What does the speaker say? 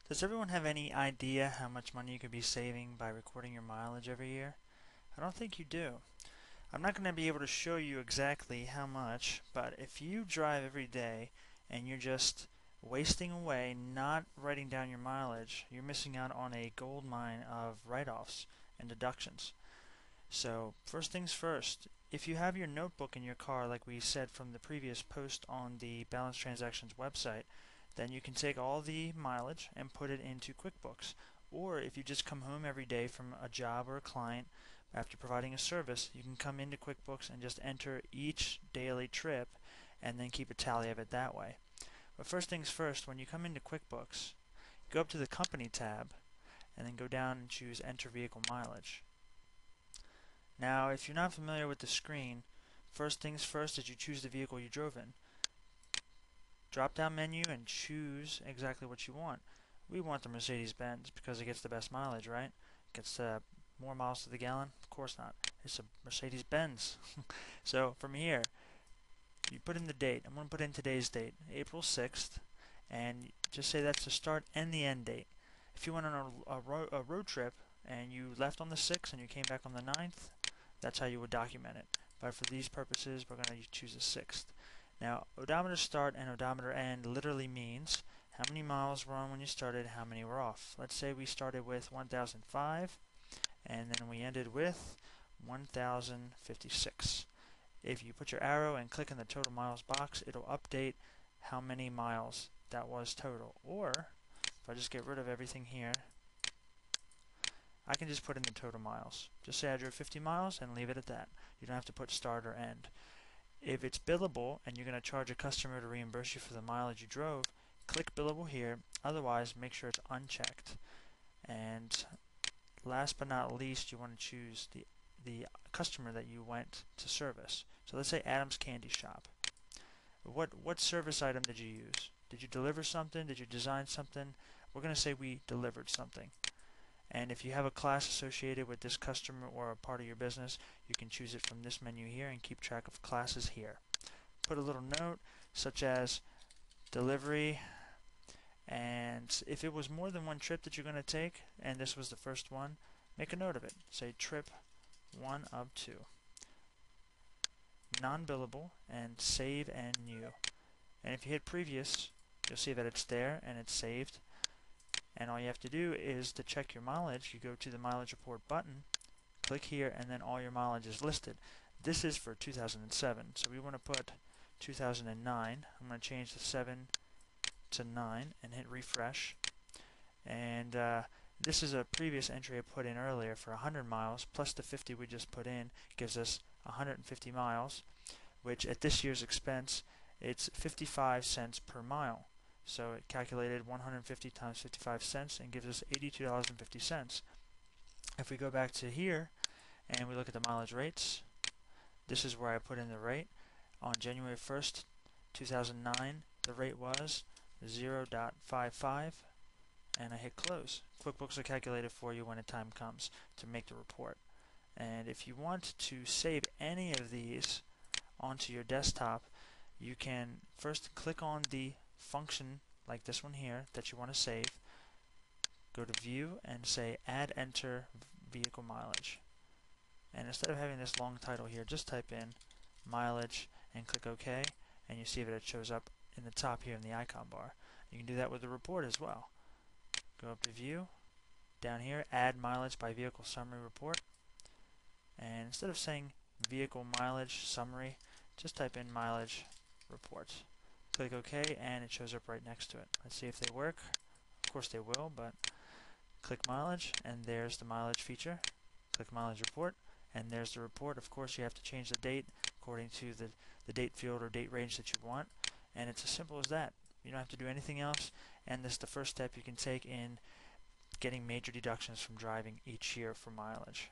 Does everyone have any idea how much money you could be saving by recording your mileage every year? I don't think you do. I'm not going to be able to show you exactly how much, but if you drive every day and you're just wasting away not writing down your mileage, you're missing out on a gold mine of write-offs and deductions. So, first things first, if you have your notebook in your car, like we said from the previous post on the Balance Transactions website, then you can take all the mileage and put it into QuickBooks. Or if you just come home every day from a job or a client after providing a service, you can come into QuickBooks and just enter each daily trip and then keep a tally of it that way. But first things first, when you come into QuickBooks, go up to the Company tab and then go down and choose Enter Vehicle Mileage. Now, if you're not familiar with the screen, first things first is you choose the vehicle you drove in. Drop down menu and choose exactly what you want. We want the Mercedes-Benz because it gets the best mileage, right? Gets more miles to the gallon? Of course not. It's a Mercedes-Benz. So from here, you put in the date. I'm going to put in today's date, April 6th, and just say that's the start and the end date. If you went on a road trip and you left on the 6th and you came back on the 9th, that's how you would document it. But for these purposes, we're going to choose the 6th. Now, odometer start and odometer end literally means how many miles were on when you started, how many were off. Let's say we started with 1005 and then we ended with 1056. If you put your arrow and click in the total miles box, it'll update how many miles that was total. Or if I just get rid of everything here, I can just put in the total miles. Just say I drove 50 miles and leave it at that. You don't have to put start or end. If it's billable and you're going to charge a customer to reimburse you for the mileage you drove, click billable here. Otherwise, make sure it's unchecked. And last but not least, you want to choose the customer that you went to service. So let's say Adam's Candy Shop. What service item did you use? Did you deliver something? Did you design something? We're going to say we delivered something. And if you have a class associated with this customer or a part of your business, you can choose it from this menu here and keep track of classes here. Put a little note such as delivery, and if it was more than one trip that you're going to take, and this was the first one, make a note of it. Say trip 1 of 2. Non-billable, and save and new. And if you hit previous, you'll see that it's there and it's saved. And all you have to do is to check your mileage, you go to the mileage report button, click here, and then all your mileage is listed. This is for 2007, so we want to put 2009. I'm going to change the 7 to 9 and hit refresh. And this is a previous entry I put in earlier for 100 miles, plus the 50 we just put in gives us 150 miles, which at this year's expense, it's 55 cents per mile. So it calculated 150 times 55 cents and gives us $82.50. If we go back to here and we look at the mileage rates, this is where I put in the rate. On January 1st, 2009, the rate was 0.55, and I hit close. QuickBooks will calculate it for you when the time comes to make the report. And if you want to save any of these onto your desktop, you can first click on the function like this one here that you want to save, go to view and say add enter vehicle mileage, and instead of having this long title here, just type in mileage and click OK, and you see that it shows up in the top here in the icon bar. You can do that with the report as well. Go up to view, down here add mileage by vehicle summary report, and instead of saying vehicle mileage summary, just type in mileage report. Click OK and it shows up right next to it. Let's see if they work. Of course they will, but click mileage and there's the mileage feature. Click mileage report and there's the report. Of course you have to change the date according to the date field or date range that you want, and it's as simple as that. You don't have to do anything else, and this is the first step you can take in getting major deductions from driving each year for mileage.